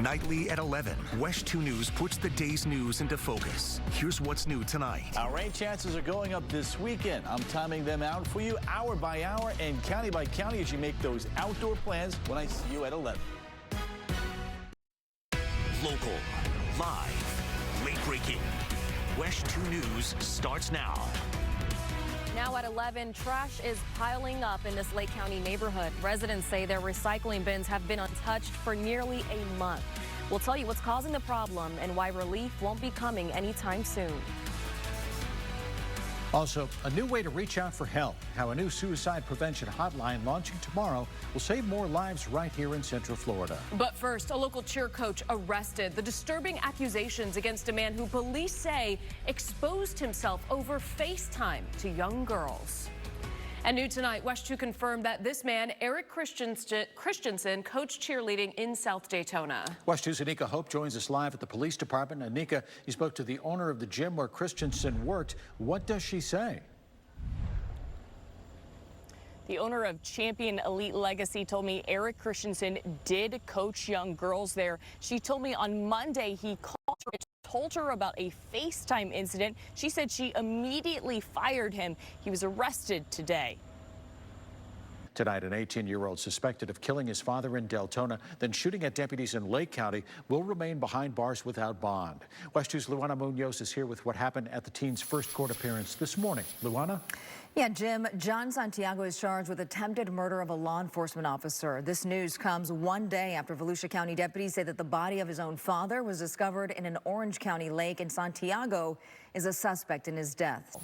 Nightly at 11, WESH 2 News puts the day's news into focus. Here's what's new tonight. Our rain chances are going up this weekend. I'm timing them out for you hour by hour and county by county as you make those outdoor plans when I see you at 11. Local, live, late-breaking. WESH 2 News starts now. Now at 11, trash is piling up in this Lake County neighborhood. Residents say their recycling bins have been untouched for nearly a month. We'll tell you what's causing the problem and why relief won't be coming anytime soon. Also, a new way to reach out for help. How a new suicide prevention hotline launching tomorrow will save more lives right here in Central Florida. But first, a local cheer coach arrested. The disturbing accusations against a man who police say exposed himself over FaceTime to young girls. And new tonight, WESH 2 confirmed that this man, Eric Christensen, coached cheerleading in South Daytona. WESH 2's Anika Hope joins us live at the police department. Anika, you spoke to the owner of the gym where Christensen worked. What does she say? The owner of Champion Elite Legacy told me Eric Christensen did coach young girls there. She told me on Monday he called her, told her about a FaceTime incident. She said she immediately fired him. He was arrested today. Tonight, an 18-year-old suspected of killing his father in Deltona, then shooting at deputies in Lake County, will remain behind bars without bond. WESH 2's Luana Munoz is here with what happened at the teen's first court appearance this morning. Luana? Yeah, Jim, John Santiago is charged with attempted murder of a law enforcement officer. This news comes one day after Volusia County deputies say that the body of his own father was discovered in an Orange County lake, and Santiago is a suspect in his death.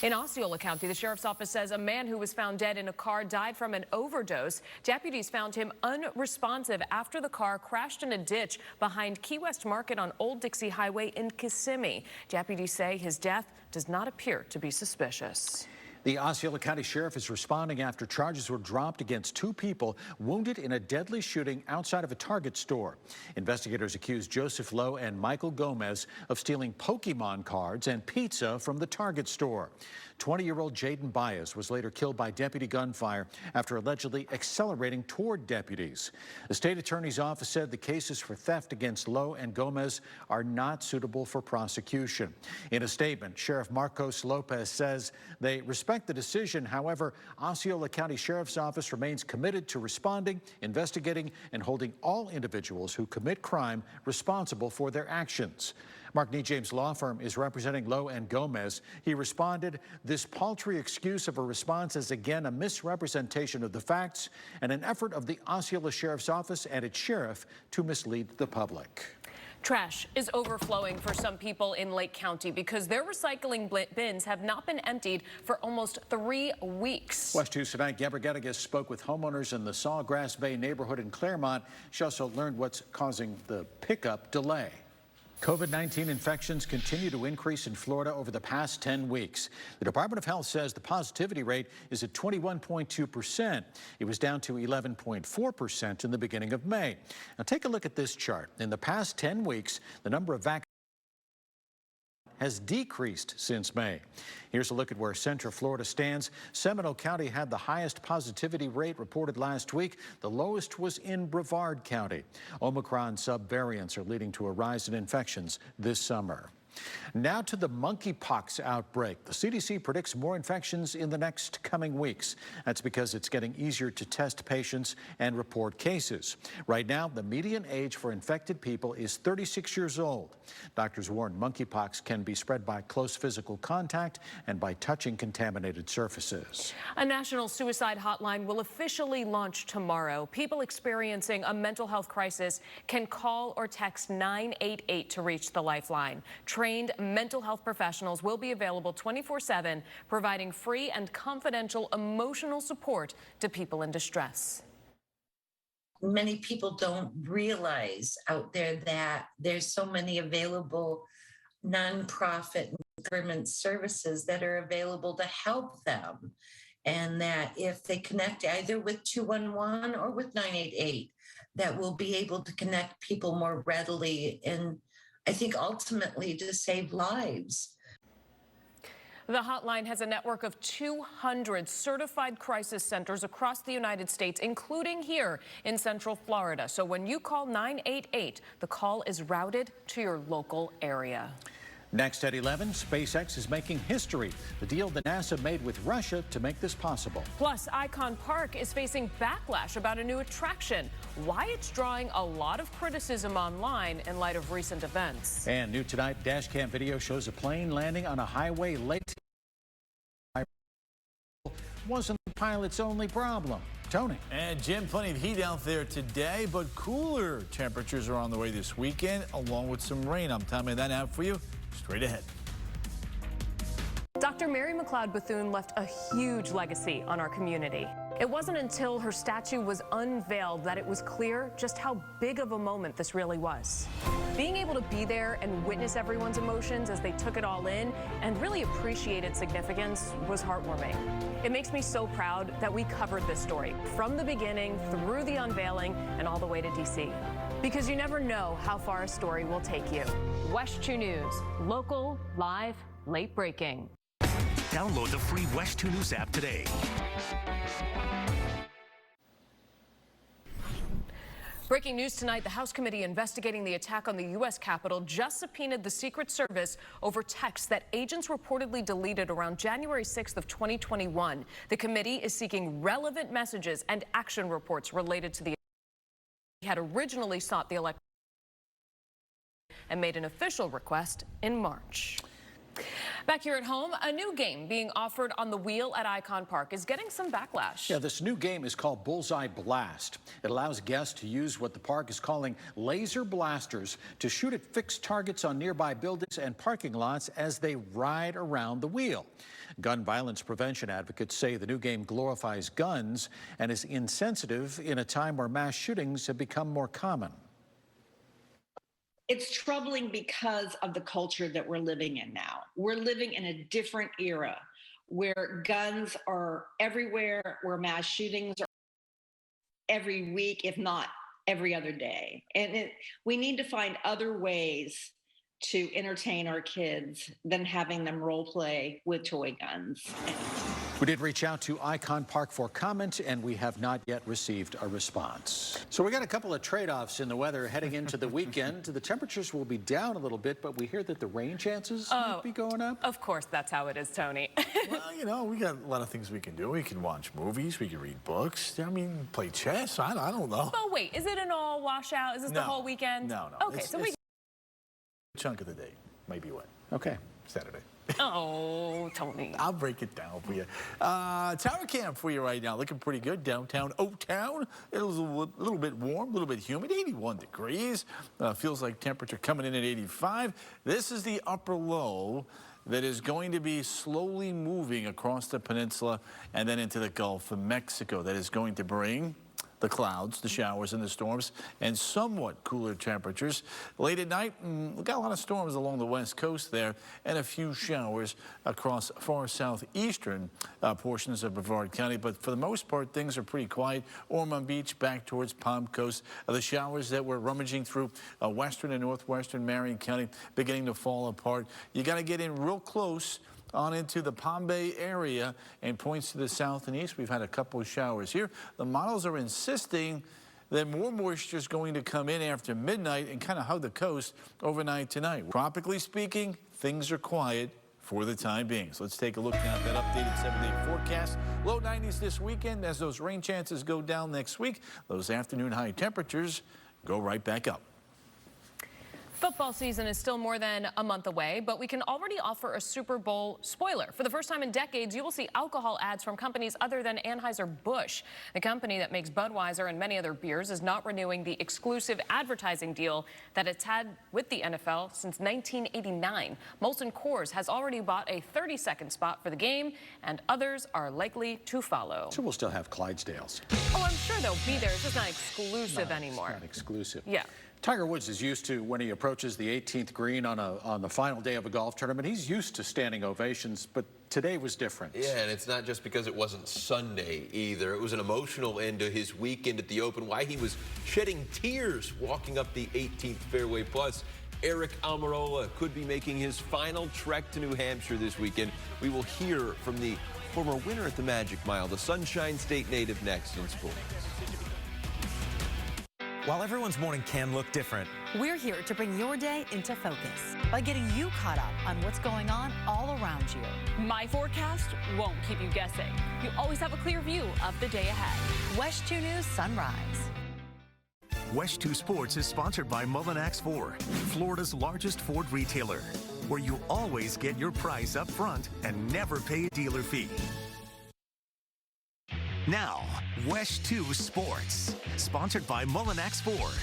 In Osceola County, the sheriff's office says a man who was found dead in a car died from an overdose. Deputies found him unresponsive after the car crashed in a ditch behind Key West Market on Old Dixie Highway in Kissimmee. Deputies say his death does not appear to be suspicious. The Osceola County Sheriff is responding after charges were dropped against two people wounded in a deadly shooting outside of a Target store. Investigators accuse Joseph Lowe and Michael Gomez of stealing Pokemon cards and pizza from the Target store. 20-year-old Jaden Baez was later killed by deputy gunfire after allegedly accelerating toward deputies. The state attorney's office said the cases for theft against Lowe and Gomez are not suitable for prosecution. In a statement, Sheriff Marcos Lopez says they respect the decision. However, Osceola County Sheriff's Office remains committed to responding, investigating, and holding all individuals who commit crime responsible for their actions. Mark Nee James Law Firm is representing Lowe and Gomez. He responded, "This paltry excuse of a response is again a misrepresentation of the facts and an effort of the Osceola Sheriff's Office and its sheriff to mislead the public." Trash is overflowing for some people in Lake County because their recycling bins have not been emptied for almost 3 weeks. WESH 2's tonight, Gabor Geddes spoke with homeowners in the Sawgrass Bay neighborhood in Claremont. She also learned what's causing the pickup delay. COVID-19 infections continue to increase in Florida over the past 10 weeks. The Department of Health says the positivity rate is at 21.2%. It was down to 11.4% in the beginning of May. Now take a look at this chart. In the past 10 weeks, the number of vaccinations has decreased since May. Here's a look at where Central Florida stands. Seminole County had the highest positivity rate reported last week. The lowest was in Brevard County. Omicron subvariants are leading to a rise in infections this summer. Now to the monkeypox outbreak. The CDC predicts more infections in the next coming weeks. That's because it's getting easier to test patients and report cases. Right now, the median age for infected people is 36 years old. Doctors warn monkeypox can be spread by close physical contact and by touching contaminated surfaces. A national suicide hotline will officially launch tomorrow. People experiencing a mental health crisis can call or text 988 to reach the lifeline. Trained mental health professionals will be available 24/7, providing free and confidential emotional support to people in distress. Many people don't realize out there that there's so many available nonprofit and government services that are available to help them. And that if they connect either with 211 or with 988, that we'll be able to connect people more readily and I think ultimately to save lives. The hotline has a network of 200 certified crisis centers across the United States, including here in Central Florida. So when you call 988, the call is routed to your local area. Next at 11, SpaceX is making history, the deal that NASA made with Russia to make this possible. Plus, Icon Park is facing backlash about a new attraction. Why it's drawing a lot of criticism online in light of recent events. And new tonight, dashcam video shows a plane landing on a highway late. Wasn't the pilot's only problem. Tony. And Jim, plenty of heat out there today, but cooler temperatures are on the way this weekend, along with some rain. I'm timing that out for you straight ahead. Dr. Mary McLeod Bethune left a huge legacy on our community. It wasn't until her statue was unveiled that it was clear just how big of a moment this really was. Being able to be there and witness everyone's emotions as they took it all in and really appreciate its significance was heartwarming. It makes me so proud that we covered this story from the beginning through the unveiling and all the way to D.C. Because you never know how far a story will take you. WESH 2 News, local, live, late breaking. Download the free WESH 2 News app today. Breaking news tonight, the House committee investigating the attack on the U.S. Capitol just subpoenaed the Secret Service over texts that agents reportedly deleted around January 6th of 2021. The committee is seeking relevant messages and action reports related to the attack. He had originally sought the election and made an official request in March. Back here at home, a new game being offered on the wheel at Icon Park is getting some backlash. Yeah, this new game is called Bullseye Blast. It allows guests to use what the park is calling laser blasters to shoot at fixed targets on nearby buildings and parking lots as they ride around the wheel. Gun violence prevention advocates say the new game glorifies guns and is insensitive in a time where mass shootings have become more common. It's troubling because of the culture that we're living in now. We're living in a different era where guns are everywhere, where mass shootings are every week, if not every other day. And we need to find other ways to entertain our kids than having them role play with toy guns. We did reach out to Icon Park for comment, and we have not yet received a response. So we got a couple of trade-offs in the weather heading into the weekend. The temperatures will be down a little bit, but we hear that the rain chances might be going up. Of course, that's how it is, Tony. Well, you know, we got a lot of things we can do. We can watch movies. We can read books. I mean, play chess. I don't know. Oh, wait, is it an all washout? Is this the whole weekend? No. Okay, so we... chunk of the day, maybe what? Okay. Saturday. Oh, Tony. I'll break it down for you. Tower cam for you right now. Looking pretty good. Downtown Oaktown. It was a little bit warm, a little bit humid. 81 degrees. Feels like temperature coming in at 85. This is the upper low that is going to be slowly moving across the peninsula and then into the Gulf of Mexico. That is going to bring the clouds, the showers and the storms, and somewhat cooler temperatures. Late at night, we got a lot of storms along the west coast there and a few showers across far southeastern portions of Brevard County. But for the most part, things are pretty quiet. Ormond Beach back towards Palm Coast. The showers that were rummaging through western and northwestern Marion County beginning to fall apart. You got to get in real close on into the Palm Bay area and points to the south and east. We've had a couple of showers here. The models are insisting that more moisture is going to come in after midnight and kind of hug the coast overnight tonight. Tropically speaking, things are quiet for the time being. So let's take a look now at that updated 7-day forecast. Low 90s this weekend as those rain chances go down next week. Those afternoon high temperatures go right back up. Football season is still more than a month away, but we can already offer a Super Bowl spoiler. For the first time in decades, you will see alcohol ads from companies other than Anheuser-Busch. The company that makes Budweiser and many other beers is not renewing the exclusive advertising deal that it's had with the NFL since 1989. Molson Coors has already bought a 30-second spot for the game, and others are likely to follow. So we'll still have Clydesdales. Oh, I'm sure they'll be there. It's just not exclusive anymore. It's not exclusive. Yeah. Tiger Woods is used to when he approaches the 18th green on the final day of a golf tournament. He's used to standing ovations, but today was different. Yeah, and it's not just because it wasn't Sunday either. It was an emotional end to his weekend at the Open. Why he was shedding tears walking up the 18th fairway. Plus, Eric Almirola could be making his final trek to New Hampshire this weekend. We will hear from the former winner at the Magic Mile, the Sunshine State native, next in sports. While everyone's morning can look different, we're here to bring your day into focus by getting you caught up on what's going on all around you. My forecast won't keep you guessing. You always have a clear view of the day ahead. WESH 2 News Sunrise. WESH 2 Sports is sponsored by Mullinax Ford, Florida's largest Ford retailer, where you always get your price up front and never pay a dealer fee. Now, WESH 2 Sports, sponsored by Mullinax Ford.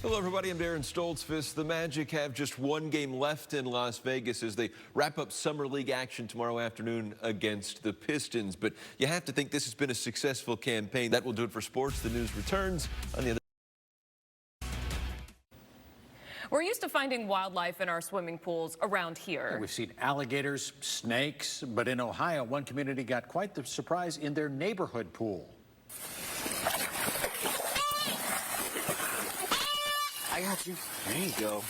Hello, everybody. I'm Darren Stoltzfus. The Magic have just one game left in Las Vegas as they wrap up Summer League action tomorrow afternoon against the Pistons. But you have to think this has been a successful campaign. That will do it for sports. The news returns on the other. We're used to finding wildlife in our swimming pools around here. We've seen alligators, snakes, but in Ohio, one community got quite the surprise in their neighborhood pool. I got you. There you go.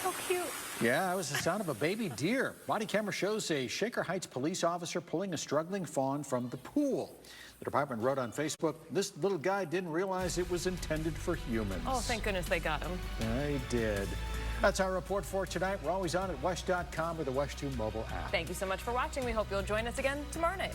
So cute. Yeah, that was the sound of a baby deer. Body camera shows a Shaker Heights police officer pulling a struggling fawn from the pool. The department wrote on Facebook, this little guy didn't realize it was intended for humans. Oh, thank goodness they got him. They did. That's our report for tonight. We're always on at WESH.com or the WESH 2 mobile app. Thank you so much for watching. We hope you'll join us again tomorrow night.